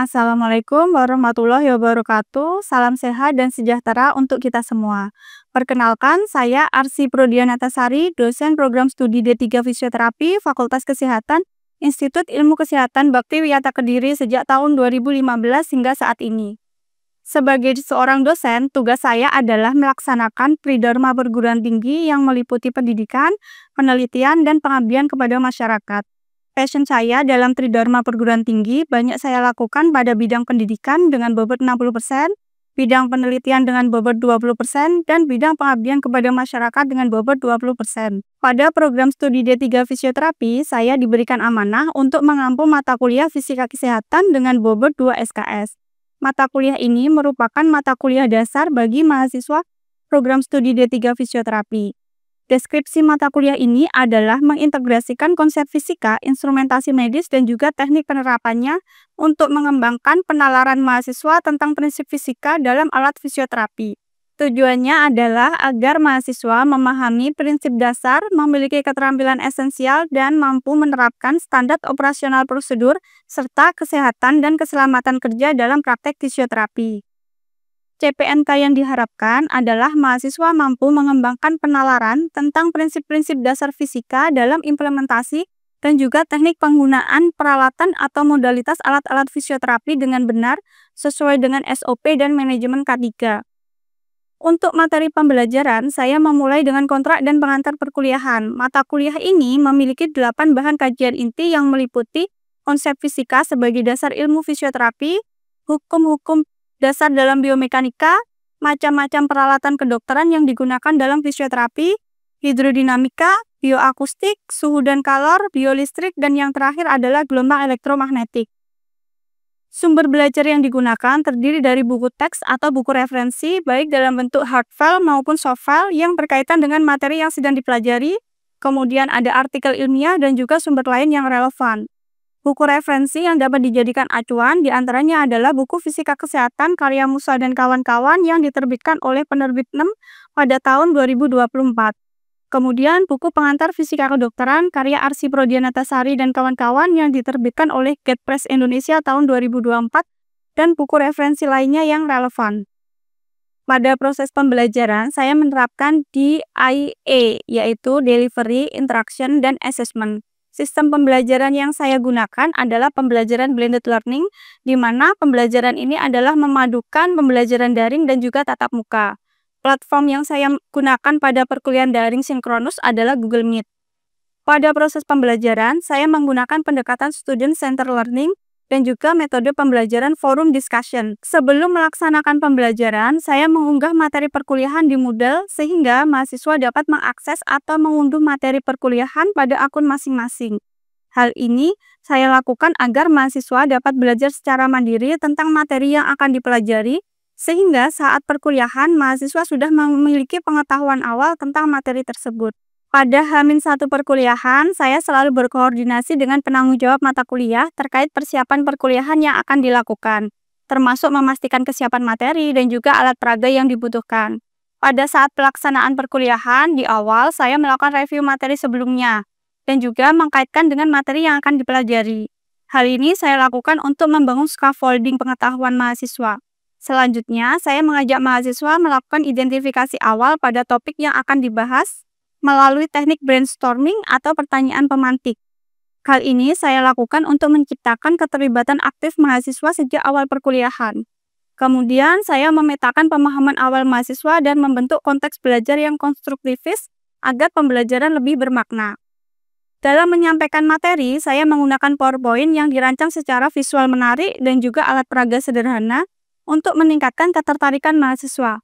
Assalamualaikum warahmatullahi wabarakatuh. Salam sehat dan sejahtera untuk kita semua. Perkenalkan, saya Arsy Prodyanata-Sari, dosen program studi D3 Fisioterapi, Fakultas Kesehatan, Institut Ilmu Kesehatan Bakti Wiyata Kediri sejak tahun 2015 hingga saat ini. Sebagai seorang dosen, tugas saya adalah melaksanakan Tridharma perguruan tinggi yang meliputi pendidikan, penelitian, dan pengabdian kepada masyarakat. Passion saya dalam Tridharma perguruan tinggi banyak saya lakukan pada bidang pendidikan dengan bobot 60%, bidang penelitian dengan bobot 20%, dan bidang pengabdian kepada masyarakat dengan bobot 20%. Pada program studi D3 Fisioterapi, saya diberikan amanah untuk mengampu mata kuliah Fisika Kesehatan dengan bobot 2 SKS. Mata kuliah ini merupakan mata kuliah dasar bagi mahasiswa program studi D3 Fisioterapi. Deskripsi mata kuliah ini adalah mengintegrasikan konsep fisika, instrumentasi medis, dan juga teknik penerapannya untuk mengembangkan penalaran mahasiswa tentang prinsip fisika dalam alat fisioterapi. Tujuannya adalah agar mahasiswa memahami prinsip dasar, memiliki keterampilan esensial, dan mampu menerapkan standar operasional prosedur, serta kesehatan dan keselamatan kerja dalam praktek fisioterapi. CPNK yang diharapkan adalah mahasiswa mampu mengembangkan penalaran tentang prinsip-prinsip dasar fisika dalam implementasi dan juga teknik penggunaan peralatan atau modalitas alat-alat fisioterapi dengan benar sesuai dengan SOP dan manajemen K3. Untuk materi pembelajaran, saya memulai dengan kontrak dan pengantar perkuliahan. Mata kuliah ini memiliki 8 bahan kajian inti yang meliputi konsep fisika sebagai dasar ilmu fisioterapi, hukum-hukum dasar dalam biomekanika, macam-macam peralatan kedokteran yang digunakan dalam fisioterapi, hidrodinamika, bioakustik, suhu dan kalor, biolistrik, dan yang terakhir adalah gelombang elektromagnetik. Sumber belajar yang digunakan terdiri dari buku teks atau buku referensi, baik dalam bentuk hard file maupun soft file yang berkaitan dengan materi yang sedang dipelajari, kemudian ada artikel ilmiah dan juga sumber lain yang relevan. Buku referensi yang dapat dijadikan acuan diantaranya adalah buku Fisika Kesehatan karya Musa dan kawan-kawan yang diterbitkan oleh penerbit 6 pada tahun 2024. Kemudian buku pengantar Fisika Kedokteran karya Arsy Prodyanata-Sari dan kawan-kawan yang diterbitkan oleh Get Press Indonesia tahun 2024 dan buku referensi lainnya yang relevan. Pada proses pembelajaran, saya menerapkan DIA, yaitu Delivery, Interaction, dan Assessment. Sistem pembelajaran yang saya gunakan adalah pembelajaran blended learning, di mana pembelajaran ini adalah memadukan pembelajaran daring dan juga tatap muka. Platform yang saya gunakan pada perkuliahan daring sinkronus adalah Google Meet. Pada proses pembelajaran, saya menggunakan pendekatan student-centered learning dan juga metode pembelajaran forum discussion. Sebelum melaksanakan pembelajaran, saya mengunggah materi perkuliahan di Moodle sehingga mahasiswa dapat mengakses atau mengunduh materi perkuliahan pada akun masing-masing. Hal ini saya lakukan agar mahasiswa dapat belajar secara mandiri tentang materi yang akan dipelajari, sehingga saat perkuliahan mahasiswa sudah memiliki pengetahuan awal tentang materi tersebut. Pada H-1 perkuliahan, saya selalu berkoordinasi dengan penanggung jawab mata kuliah terkait persiapan perkuliahan yang akan dilakukan, termasuk memastikan kesiapan materi dan juga alat peraga yang dibutuhkan. Pada saat pelaksanaan perkuliahan, di awal saya melakukan review materi sebelumnya, dan juga mengkaitkan dengan materi yang akan dipelajari. Hal ini saya lakukan untuk membangun scaffolding pengetahuan mahasiswa. Selanjutnya, saya mengajak mahasiswa melakukan identifikasi awal pada topik yang akan dibahas, melalui teknik brainstorming atau pertanyaan pemantik. Hal ini saya lakukan untuk menciptakan keterlibatan aktif mahasiswa sejak awal perkuliahan. Kemudian, saya memetakan pemahaman awal mahasiswa dan membentuk konteks belajar yang konstruktivis agar pembelajaran lebih bermakna. Dalam menyampaikan materi, saya menggunakan PowerPoint yang dirancang secara visual menarik dan juga alat peraga sederhana untuk meningkatkan ketertarikan mahasiswa.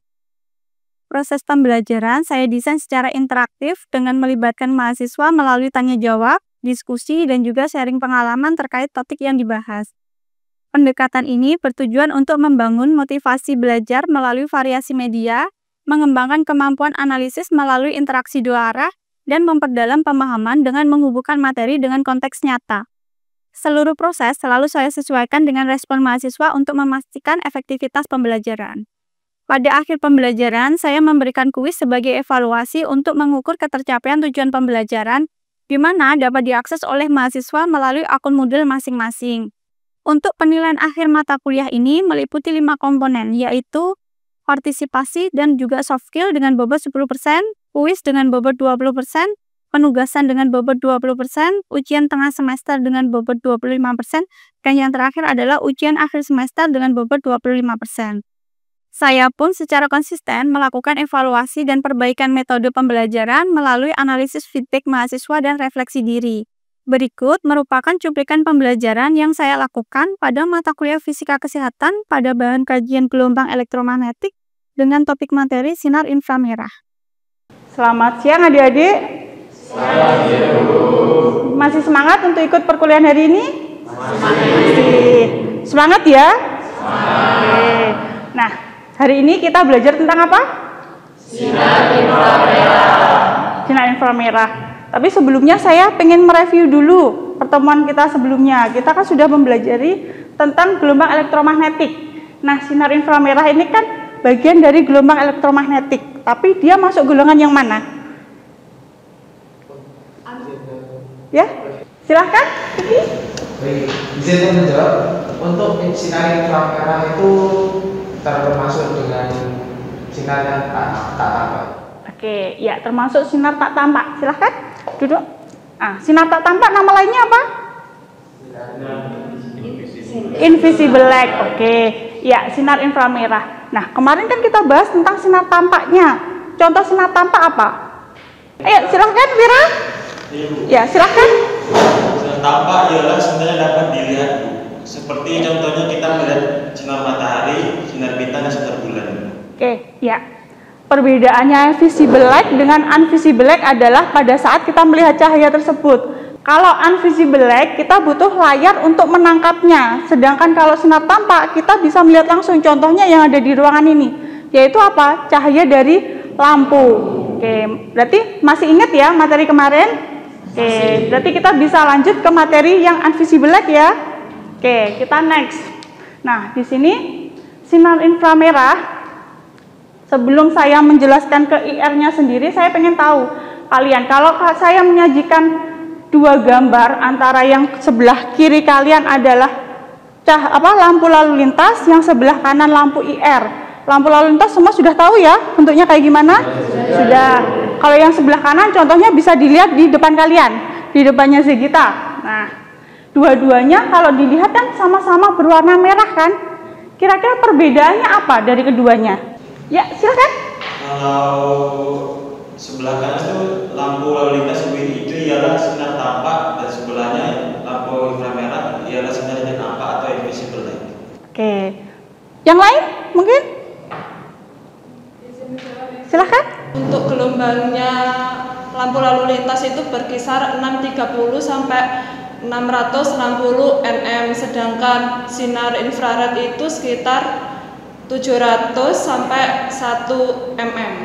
Proses pembelajaran saya desain secara interaktif dengan melibatkan mahasiswa melalui tanya jawab, diskusi, dan juga sharing pengalaman terkait topik yang dibahas. Pendekatan ini bertujuan untuk membangun motivasi belajar melalui variasi media, mengembangkan kemampuan analisis melalui interaksi dua arah, dan memperdalam pemahaman dengan menghubungkan materi dengan konteks nyata. Seluruh proses selalu saya sesuaikan dengan respon mahasiswa untuk memastikan efektivitas pembelajaran. Pada akhir pembelajaran, saya memberikan kuis sebagai evaluasi untuk mengukur ketercapaian tujuan pembelajaran, di mana dapat diakses oleh mahasiswa melalui akun Moodle masing-masing. Untuk penilaian akhir mata kuliah ini meliputi 5 komponen, yaitu partisipasi dan juga soft skill dengan bobot 10%, kuis dengan bobot 20%, penugasan dengan bobot 20%, ujian tengah semester dengan bobot 25%, dan yang terakhir adalah ujian akhir semester dengan bobot 25%. Saya pun secara konsisten melakukan evaluasi dan perbaikan metode pembelajaran melalui analisis feedback mahasiswa dan refleksi diri. Berikut merupakan cuplikan pembelajaran yang saya lakukan pada mata kuliah Fisika Kesehatan pada bahan kajian gelombang elektromagnetik dengan topik materi sinar inframerah. Selamat siang adik-adik. Selamat siang, Bu. Masih semangat untuk ikut perkuliahan hari ini? Masih. Semangat ya? Semangat. Oke. Nah, hari ini kita belajar tentang apa? Sinar inframerah. Sinar inframerah. Tapi sebelumnya saya pengen mereview dulu pertemuan kita sebelumnya. Kita kan sudah mempelajari tentang gelombang elektromagnetik. Nah, sinar inframerah ini kan bagian dari gelombang elektromagnetik. Tapi dia masuk golongan yang mana? Ya, silahkan. Baik, izin menjawab. Untuk sinar inframerah itu termasuk dengan sinar yang tak tampak. Oke, ya termasuk sinar tak tampak. Silahkan duduk. Sinar tak tampak nama lainnya apa? Invisible light. Oke, ya sinar inframerah. Nah, kemarin kan kita bahas tentang sinar tampaknya. Contoh sinar tampak apa? Ayo, silahkan Wira. Ya, silahkan. Sinar tampak ialah sinar yang dapat dilihat, Bu. Seperti contohnya kita melihat sinar matahari, sinar bintang, dan sinar bulan. Oke, ya. Perbedaannya visible light dengan invisible light adalah pada saat kita melihat cahaya tersebut. Kalau invisible light kita butuh layar untuk menangkapnya. Sedangkan kalau sinar tampak kita bisa melihat langsung. Contohnya yang ada di ruangan ini, yaitu apa? Cahaya dari lampu. Oke, berarti masih ingat ya materi kemarin? Oke, berarti kita bisa lanjut ke materi yang invisible light ya. Oke, kita next. Nah, di sini sinar inframerah. Sebelum saya menjelaskan ke IR-nya sendiri, saya pengen tahu kalian, kalau saya menyajikan dua gambar antara yang sebelah kiri kalian adalah lampu lalu lintas, yang sebelah kanan lampu IR. Lampu lalu lintas semua sudah tahu ya bentuknya kayak gimana? Sudah. Kalau yang sebelah kanan contohnya bisa dilihat di depan kalian, di depannya Zegita. Nah, dua-duanya kalau dilihat kan sama-sama berwarna merah kan? Kira-kira perbedaannya apa dari keduanya? Ya, silakan. Kalau sebelah kanan itu lampu lalu lintas UV itu ialah sinar tampak, dan sebelahnya lampu inframerah ialah sinar yang nampak atau invisible light. Oke. Yang lain mungkin? Silakan. Untuk gelombangnya lampu lalu lintas itu berkisar 630 sampai 660 nm, sedangkan sinar infrared itu sekitar 700 sampai 1 mm.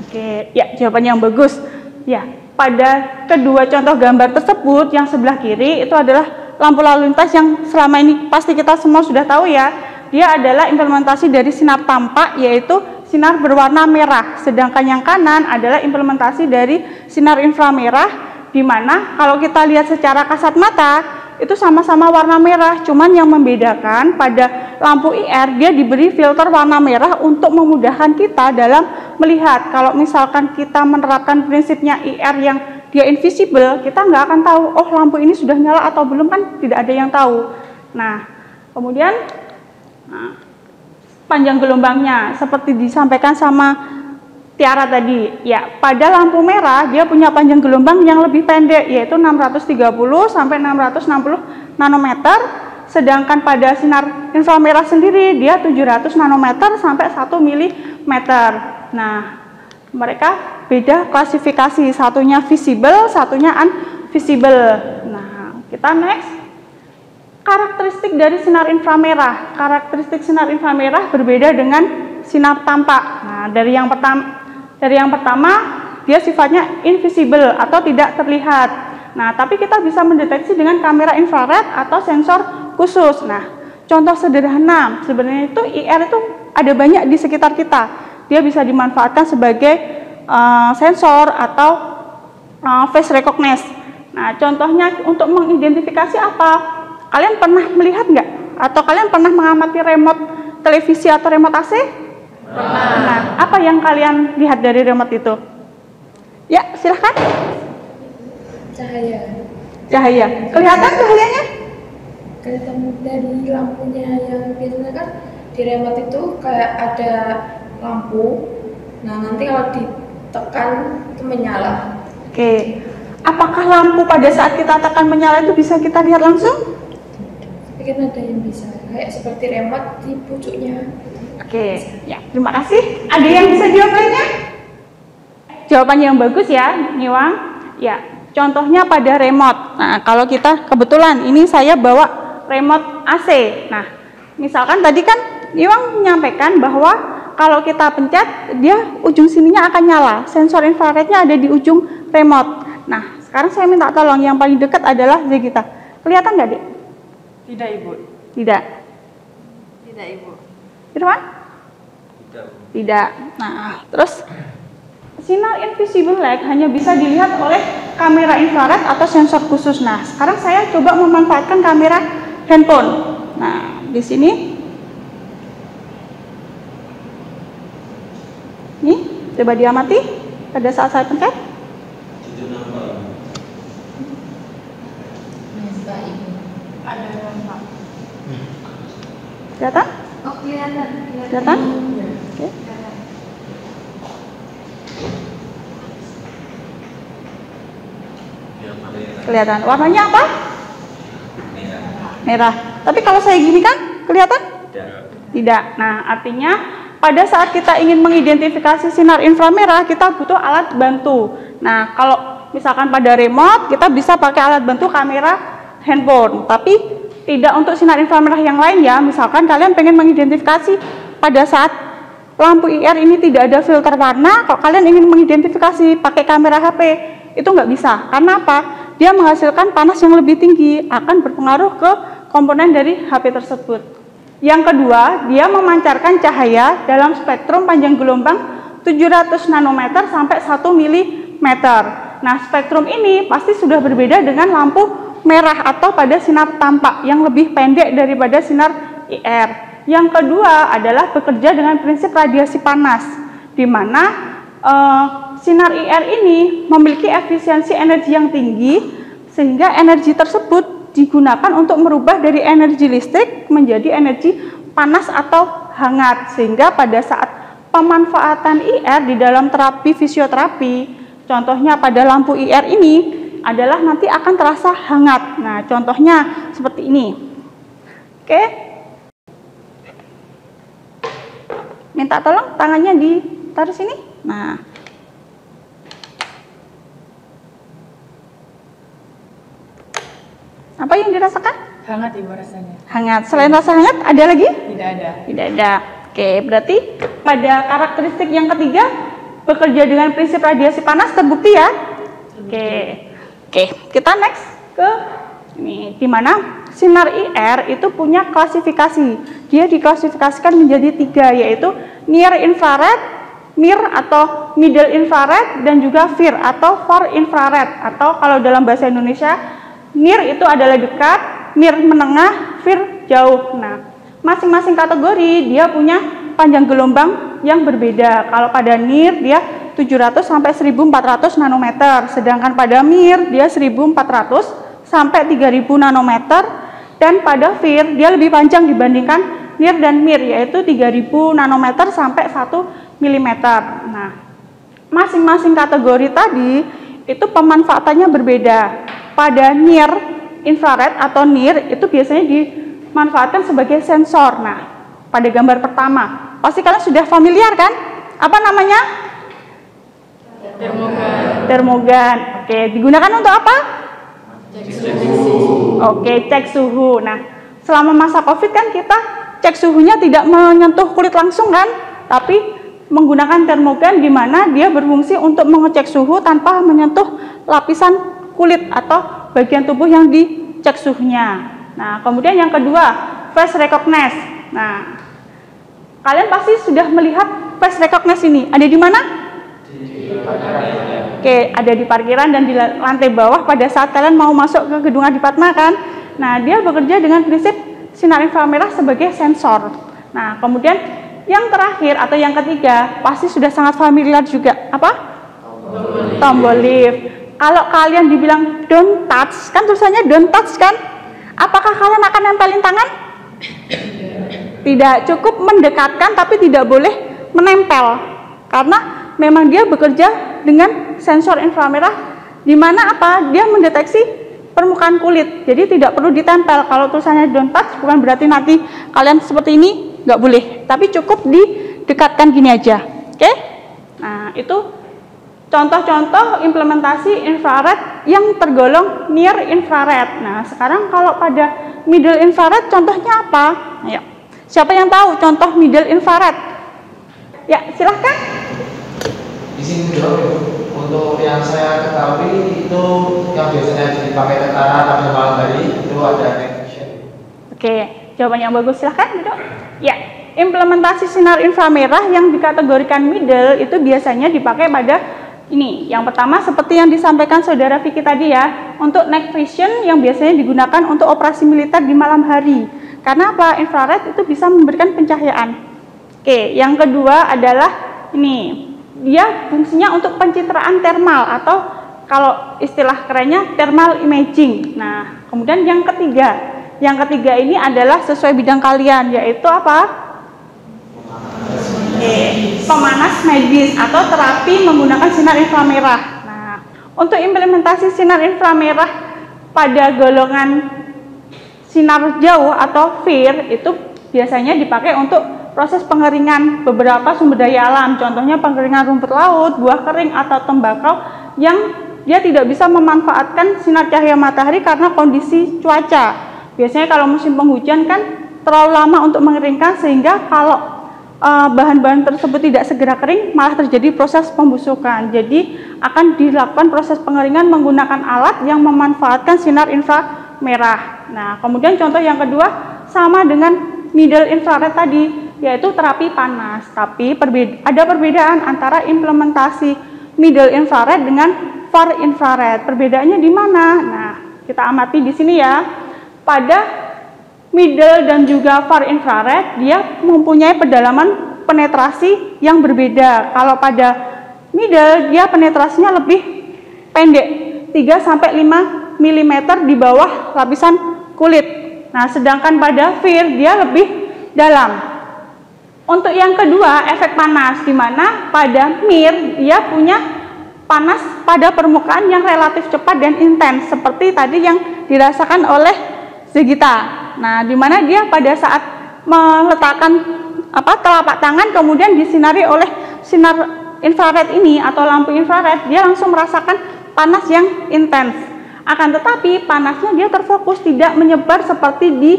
Oke, ya jawaban yang bagus. Ya, pada kedua contoh gambar tersebut yang sebelah kiri itu adalah lampu lalu lintas yang selama ini pasti kita semua sudah tahu ya. Dia adalah implementasi dari sinar tampak, yaitu sinar berwarna merah. Sedangkan yang kanan adalah implementasi dari sinar inframerah, di mana kalau kita lihat secara kasat mata itu sama-sama warna merah, cuman yang membedakan pada lampu IR dia diberi filter warna merah untuk memudahkan kita dalam melihat. Kalau misalkan kita menerapkan prinsipnya IR yang dia invisible, kita nggak akan tahu, oh lampu ini sudah nyala atau belum, kan tidak ada yang tahu. Nah, kemudian panjang gelombangnya seperti disampaikan sama Tiara tadi, ya pada lampu merah dia punya panjang gelombang yang lebih pendek, yaitu 630 sampai 660 nanometer, sedangkan pada sinar inframerah sendiri dia 700 nanometer sampai 1 milimeter. Nah, mereka beda klasifikasi, satunya visible, satunya invisible. Nah, kita next. Karakteristik dari sinar inframerah. Karakteristik sinar inframerah berbeda dengan sinar tampak. Nah, dari yang pertama dia sifatnya invisible atau tidak terlihat. Nah, tapi kita bisa mendeteksi dengan kamera infrared atau sensor khusus. Nah, contoh sederhana sebenarnya itu IR itu ada banyak di sekitar kita. Dia bisa dimanfaatkan sebagai sensor atau face recognition. Nah, contohnya untuk mengidentifikasi apa? Kalian pernah melihat nggak Atau kalian pernah mengamati remote televisi atau remote AC? Pernah. Nah, apa yang kalian lihat dari remote itu? Ya, silahkan. Cahaya. Cahaya. Kelihatan cahayanya? Kelihatan dari lampunya yang biasanya kan di remote itu kayak ada lampu. Nah, nanti kalau ditekan itu menyala. Oke. Apakah lampu pada saat kita tekan menyala itu bisa kita lihat langsung? Tapi kan ada yang bisa, kayak seperti remote di pucuknya. Oke, ya, terima kasih. Ada yang bisa jawab lainnya? Jawaban yang bagus ya, Niwang. Ya, contohnya pada remote. Nah, kalau kita kebetulan ini saya bawa remote AC. Nah, misalkan tadi kan Niwang menyampaikan bahwa kalau kita pencet, dia ujung sininya akan nyala. Sensor infrarednya ada di ujung remote. Nah, sekarang saya minta tolong yang paling dekat adalah Zegita. Kelihatan nggak, Dek? Tidak, Ibu. Tidak. Tidak, Ibu. Irwan? Tidak. Nah, terus sinar invisible light hanya bisa dilihat oleh kamera infrared atau sensor khusus. Nah, sekarang saya coba memanfaatkan kamera handphone. Nah, di sini. Nih, coba diamati pada saat saya pencet. Ada Pak. Kelihatan? Oh, kelihatan. Kelihatan? Oke. Kelihatan. Warnanya apa? Merah. Tapi kalau saya gini kan, kelihatan? Tidak. Nah, artinya pada saat kita ingin mengidentifikasi sinar inframerah, kita butuh alat bantu. Nah, kalau misalkan pada remote, kita bisa pakai alat bantu kamera handphone. Tapi tidak untuk sinar inframerah yang lain ya. Misalkan kalian pengen mengidentifikasi pada saat lampu IR ini tidak ada filter warna, kalau kalian ingin mengidentifikasi pakai kamera HP, itu nggak bisa. Karena apa? Dia menghasilkan panas yang lebih tinggi, akan berpengaruh ke komponen dari HP tersebut. Yang kedua, dia memancarkan cahaya dalam spektrum panjang gelombang 700 nanometer sampai 1 mm. Nah, spektrum ini pasti sudah berbeda dengan lampu merah atau pada sinar tampak yang lebih pendek daripada sinar IR. Yang kedua adalah bekerja dengan prinsip radiasi panas, di mana sinar IR ini memiliki efisiensi energi yang tinggi, sehingga energi tersebut digunakan untuk merubah dari energi listrik menjadi energi panas atau hangat, sehingga pada saat pemanfaatan IR di dalam terapi fisioterapi, contohnya pada lampu IR ini adalah nanti akan terasa hangat. Nah, contohnya seperti ini. Oke. Minta tolong tangannya ditaruh sini. Nah. Apa yang dirasakan? Hangat, Ibu, rasanya. Hangat. Selain rasa hangat, ada lagi? Tidak ada. Tidak ada. Oke, berarti pada karakteristik yang ketiga, bekerja dengan prinsip radiasi panas terbukti ya? Oke, kita next ke ini, di mana sinar IR itu punya klasifikasi. Dia diklasifikasikan menjadi 3, yaitu near infrared, near atau middle infrared, dan juga far atau far infrared. Atau kalau dalam bahasa Indonesia, near itu adalah dekat, near menengah, far jauh. Nah, masing-masing kategori dia punya panjang gelombang yang berbeda. Kalau pada near dia 700 sampai 1400 nanometer, sedangkan pada MIR dia 1400 sampai 3000 nanometer, dan pada FIR dia lebih panjang dibandingkan NIR dan MIR, yaitu 3000 nanometer sampai 1 mm. Nah, masing-masing kategori tadi itu pemanfaatannya berbeda. Pada NIR infrared atau NIR itu biasanya dimanfaatkan sebagai sensor. Nah, pada gambar pertama pasti kalian sudah familiar kan? Apa namanya? Termogan. Oke, digunakan untuk apa? Cek suhu. Oke, cek suhu. Nah, selama masa COVID kan kita cek suhunya tidak menyentuh kulit langsung kan, tapi menggunakan termogan di mana dia berfungsi untuk mengecek suhu tanpa menyentuh lapisan kulit atau bagian tubuh yang dicek suhunya. Nah, kemudian yang kedua, face recognize. Nah, kalian pasti sudah melihat face recognize ini. Ada di mana? Oke, ada di parkiran dan di lantai bawah pada saat kalian mau masuk ke gedung Adipatma kan. Nah, dia bekerja dengan prinsip sinar inframerah sebagai sensor. Nah, kemudian yang terakhir atau yang ketiga pasti sudah sangat familiar juga, apa? Tombol lift. Kalau kalian dibilang don't touch, kan tulisannya don't touch kan? Apakah kalian akan nempelin tangan? Tidak, cukup mendekatkan tapi tidak boleh menempel. Karena memang dia bekerja dengan sensor inframerah di mana apa? Dia mendeteksi permukaan kulit. Jadi tidak perlu ditempel. Kalau tulisannya don't touch bukan berarti nanti kalian seperti ini nggak boleh, tapi cukup didekatkan gini aja. Oke? Nah, itu contoh-contoh implementasi infrared yang tergolong near infrared. Nah, sekarang kalau pada middle infrared contohnya apa? Ayo. Siapa yang tahu contoh middle infrared? Ya, silahkan. Di sini dulu, untuk yang saya ketahui itu yang biasanya dipakai tentara pada malam hari itu ada night vision. Oke, jawaban yang bagus, silahkan duduk. Ya, implementasi sinar inframerah yang dikategorikan middle itu biasanya dipakai pada ini. Yang pertama seperti yang disampaikan saudara Vicky tadi ya, untuk night vision yang biasanya digunakan untuk operasi militer di malam hari. Karena apa? Infrared itu bisa memberikan pencahayaan. Oke, yang kedua adalah ini. Dia fungsinya untuk pencitraan termal atau kalau istilah kerennya thermal imaging. Nah, kemudian yang ketiga. Yang ketiga ini adalah sesuai bidang kalian, yaitu apa? Pemanas medis atau terapi menggunakan sinar inframerah. Nah, untuk implementasi sinar inframerah pada golongan sinar jauh atau FIR itu biasanya dipakai untuk proses pengeringan beberapa sumber daya alam. Contohnya pengeringan rumput laut, buah kering, atau tembakau yang dia tidak bisa memanfaatkan sinar cahaya matahari karena kondisi cuaca. Biasanya kalau musim penghujan kan terlalu lama untuk mengeringkan sehingga kalau bahan-bahan tersebut tidak segera kering malah terjadi proses pembusukan. Jadi akan dilakukan proses pengeringan menggunakan alat yang memanfaatkan sinar inframerah. Nah, kemudian contoh yang kedua sama dengan middle infrared tadi, yaitu terapi panas. Tapi ada perbedaan antara implementasi middle infrared dengan far infrared. Perbedaannya di mana? Nah, kita amati di sini ya. Pada middle dan juga far infrared, dia mempunyai kedalaman penetrasi yang berbeda. Kalau pada middle, dia penetrasinya lebih pendek, 3-5 mm di bawah lapisan kulit. Nah, sedangkan pada FIR, dia lebih dalam. Untuk yang kedua, efek panas, di mana pada MIR, dia punya panas pada permukaan yang relatif cepat dan intens, seperti tadi yang dirasakan oleh Zegita. Nah, di mana dia pada saat meletakkan telapak tangan kemudian disinari oleh sinar infrared ini atau lampu infrared, dia langsung merasakan panas yang intens. Akan tetapi panasnya dia terfokus, tidak menyebar seperti di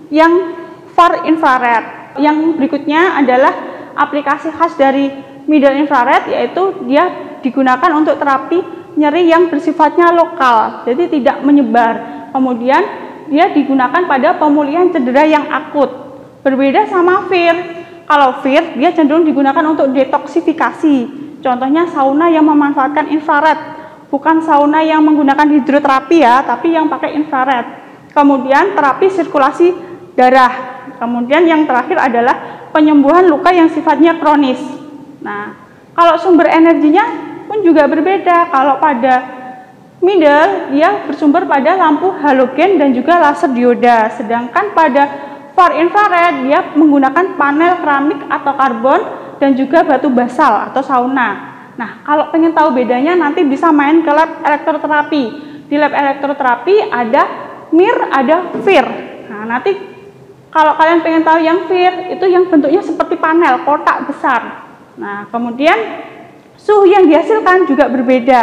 yang far infrared. Yang berikutnya adalah aplikasi khas dari middle infrared, yaitu dia digunakan untuk terapi nyeri yang bersifatnya lokal, jadi tidak menyebar. Kemudian dia digunakan pada pemulihan cedera yang akut. Berbeda sama FIR. Kalau FIR dia cenderung digunakan untuk detoksifikasi. Contohnya sauna yang memanfaatkan infrared, bukan sauna yang menggunakan hidroterapi ya, tapi yang pakai infrared. Kemudian terapi sirkulasi darah. Kemudian yang terakhir adalah penyembuhan luka yang sifatnya kronis. Nah, kalau sumber energinya pun juga berbeda. Kalau pada middle, dia bersumber pada lampu halogen dan juga laser dioda. Sedangkan pada far infrared, dia menggunakan panel keramik atau karbon dan juga batu basal atau sauna. Nah, kalau pengen tahu bedanya nanti bisa main ke lab elektroterapi. Di lab elektroterapi ada MIR, ada FIR. Nah, nanti kalau kalian pengen tahu yang FIR, itu yang bentuknya seperti panel, kotak besar. Nah, kemudian suhu yang dihasilkan juga berbeda.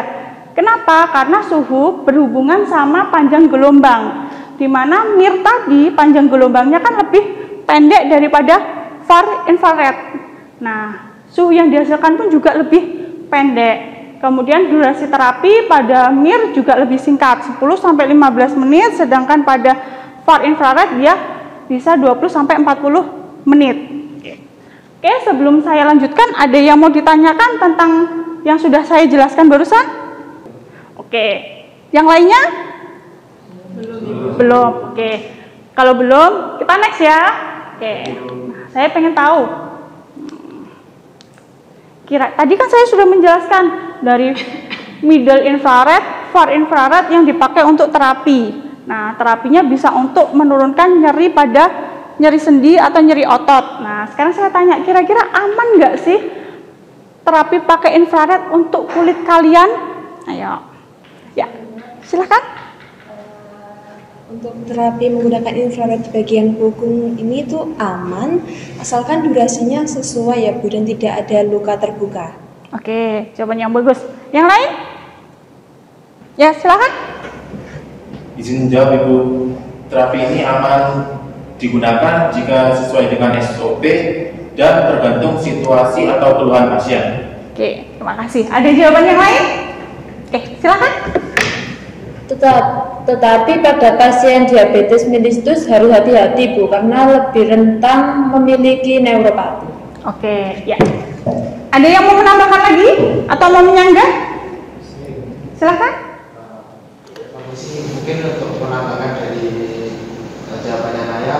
Kenapa? Karena suhu berhubungan sama panjang gelombang. Di mana MIR tadi panjang gelombangnya kan lebih pendek daripada far infrared. Nah, suhu yang dihasilkan pun juga lebih pendek. Kemudian durasi terapi pada MIR juga lebih singkat, 10-15 menit, sedangkan pada far infrared dia bisa 20-40 menit. Oke, sebelum saya lanjutkan, ada yang mau ditanyakan tentang yang sudah saya jelaskan barusan? Oke, yang lainnya? Belum. Oke. Kalau belum, kita next ya. Oke. Saya pengen tahu. Tadi kan saya sudah menjelaskan dari middle infrared, far infrared yang dipakai untuk terapi. Nah, terapinya bisa untuk menurunkan nyeri pada nyeri sendi atau nyeri otot. Nah, sekarang saya tanya, kira-kira aman nggak sih terapi pakai infrared untuk kulit kalian? Ayo, ya, silahkan. Untuk terapi menggunakan infrared di bagian punggung ini tuh aman, asalkan durasinya sesuai ya Bu, dan tidak ada luka terbuka. Oke, jawaban yang bagus. Yang lain? Ya, silahkan. Izin jawab Ibu, terapi ini aman digunakan jika sesuai dengan SOP dan tergantung situasi atau keluhan pasien. Oke, terima kasih. Ada jawaban yang lain? Oke, silakan. Tetapi pada pasien diabetes mellitus harus hati-hati Bu, karena lebih rentan memiliki neuropati. Oke, ya. Ada yang mau menambahkan lagi atau mau menyanggah? Silakan. Mungkin untuk penambahan dari jawabannya Naya,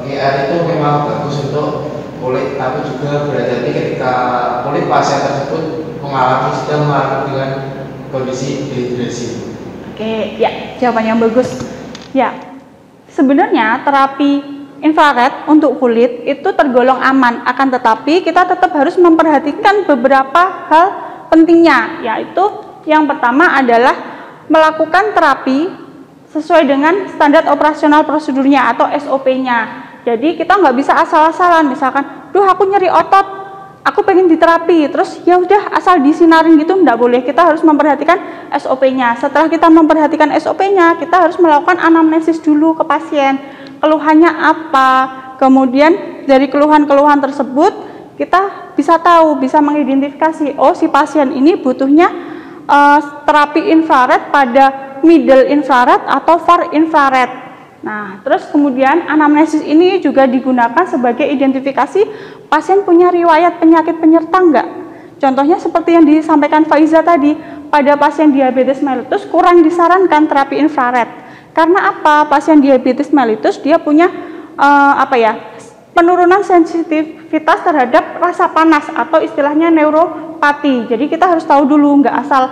GR itu memang bagus untuk kulit, tapi juga berhati-hati ketika kulit pasien tersebut sedang mengalami dengan kondisi dehidrasi. Oke, ya, jawaban yang bagus. Ya, sebenarnya terapi infrared untuk kulit itu tergolong aman, akan tetapi kita tetap harus memperhatikan beberapa hal pentingnya, yaitu yang pertama adalah melakukan terapi sesuai dengan standar operasional prosedurnya atau SOP-nya. Jadi kita nggak bisa asal-asalan, misalkan, duh aku nyeri otot, aku pengen diterapi, terus ya udah asal disinarin gitu, nggak boleh. Kita harus memperhatikan SOP-nya. Setelah kita memperhatikan SOP-nya, kita harus melakukan anamnesis dulu ke pasien. Keluhannya apa? Kemudian dari keluhan-keluhan tersebut kita bisa tahu, bisa mengidentifikasi, oh si pasien ini butuhnya terapi infrared pada middle infrared atau far infrared. Nah, terus kemudian anamnesis ini juga digunakan sebagai identifikasi pasien punya riwayat penyakit penyerta enggak. Contohnya seperti yang disampaikan Faiza tadi, pada pasien diabetes mellitus kurang disarankan terapi infrared. Karena apa? Pasien diabetes mellitus dia punya penurunan sensitivitas terhadap rasa panas atau istilahnya neuropati. Jadi kita harus tahu dulu, nggak asal,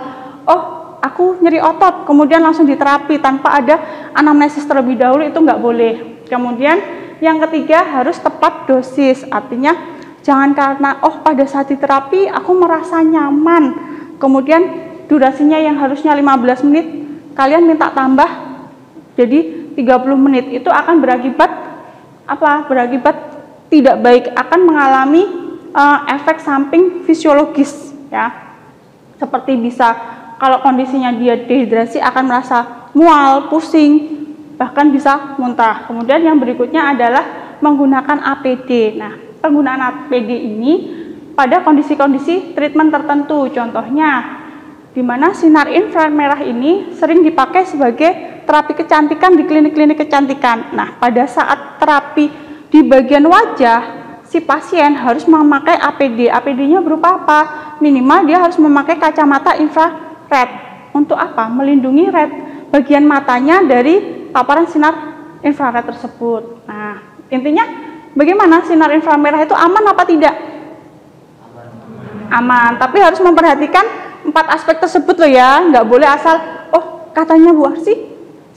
oh aku nyeri otot, kemudian langsung diterapi tanpa ada anamnesis terlebih dahulu, itu nggak boleh. Kemudian yang ketiga harus tepat dosis, artinya jangan karena oh pada saat diterapi aku merasa nyaman, kemudian durasinya yang harusnya 15 menit, kalian minta tambah jadi 30 menit, itu akan berakibat apa? Berakibat tidak baik, akan mengalami efek samping fisiologis ya. Seperti bisa kalau kondisinya dia dehidrasi akan merasa mual, pusing, bahkan bisa muntah. Kemudian yang berikutnya adalah menggunakan APD. Nah, penggunaan APD ini pada kondisi-kondisi treatment tertentu, contohnya di mana sinar inframerah ini sering dipakai sebagai terapi kecantikan di klinik-klinik kecantikan. Nah, pada saat terapi di bagian wajah, si pasien harus memakai APD. APD-nya berupa apa? Minimal dia harus memakai kacamata infrared. Untuk apa? Melindungi bagian matanya dari paparan sinar infrared tersebut. Nah, intinya bagaimana sinar inframerah itu aman apa tidak? Aman, tapi harus memperhatikan 4 aspek tersebut loh ya. Nggak boleh asal, oh katanya Bu Arsi,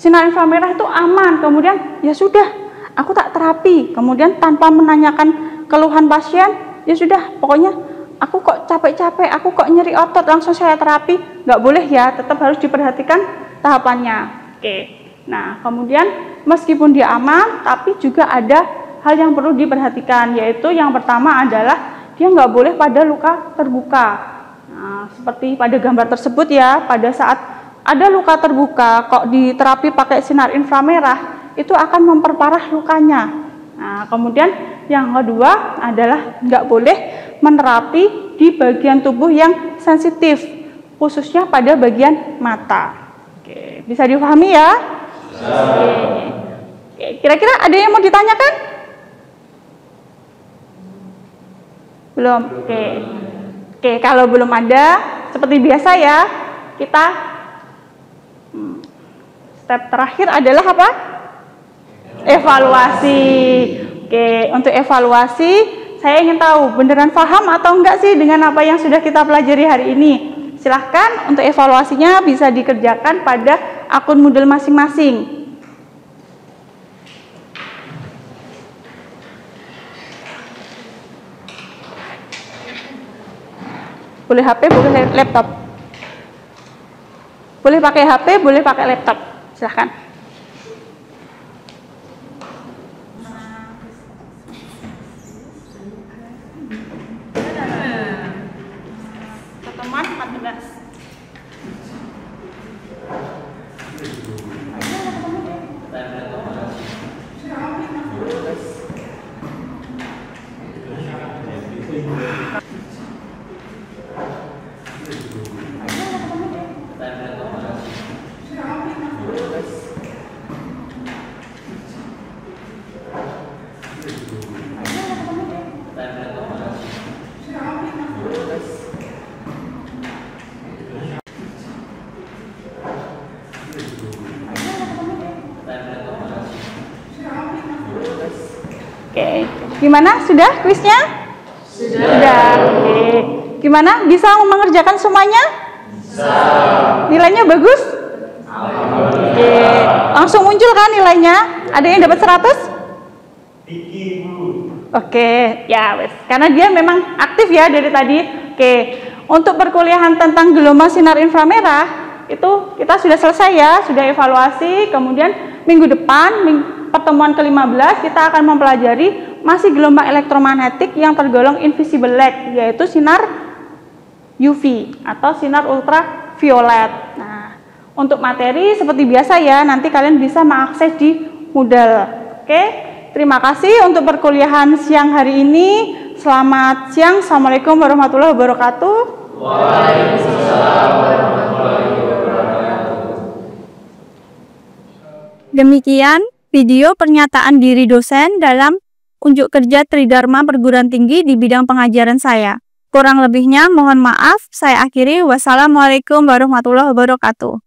sinar inframerah itu aman, kemudian ya sudah, aku tak terapi, kemudian tanpa menanyakan keluhan pasien, ya sudah, pokoknya aku kok capek-capek, aku kok nyeri otot, langsung saya terapi. Nggak boleh ya, tetap harus diperhatikan tahapannya. Oke, nah kemudian meskipun dia aman, tapi juga ada hal yang perlu diperhatikan, yaitu yang pertama adalah dia nggak boleh pada luka terbuka. Nah, seperti pada gambar tersebut ya, pada saat ada luka terbuka, kok diterapi pakai sinar inframerah, itu akan memperparah lukanya. Nah, kemudian yang kedua adalah nggak boleh menerapi di bagian tubuh yang sensitif, khususnya pada bagian mata. Oke, bisa dipahami ya? Oke, kira-kira ada yang mau ditanyakan? Belum? Oke, kalau belum ada, seperti biasa ya, kita step terakhir adalah apa? Evaluasi. Oke, untuk evaluasi, saya ingin tahu beneran paham atau enggak sih dengan apa yang sudah kita pelajari hari ini. Silahkan untuk evaluasinya bisa dikerjakan pada akun Moodle masing-masing. Boleh HP, boleh laptop. Boleh pakai HP, boleh pakai laptop. Silahkan. Pertemuan 14. Oke, gimana? Sudah kuisnya? Sudah. Oke. Gimana? Bisa mengerjakan semuanya? Bisa. Nilainya bagus? Oke. Langsung muncul kan nilainya? Ada yang dapat 100? Oke, ya wes. Karena dia memang aktif ya dari tadi. Oke. Untuk perkuliahan tentang gelombang sinar inframerah itu kita sudah selesai ya, sudah evaluasi. Kemudian minggu depan, pertemuan ke-15 kita akan mempelajari masih gelombang elektromagnetik yang tergolong invisible light, yaitu sinar UV atau sinar ultraviolet. Nah, untuk materi seperti biasa ya, nanti kalian bisa mengakses di Moodle. Oke, terima kasih untuk perkuliahan siang hari ini. Selamat siang. Assalamualaikum warahmatullahi wabarakatuh. Waalaikumsalam warahmatullahi wabarakatuh. Demikian video pernyataan diri dosen dalam unjuk kerja Tridharma Perguruan Tinggi di bidang pengajaran saya. Kurang lebihnya mohon maaf, saya akhiri. Wassalamualaikum warahmatullahi wabarakatuh.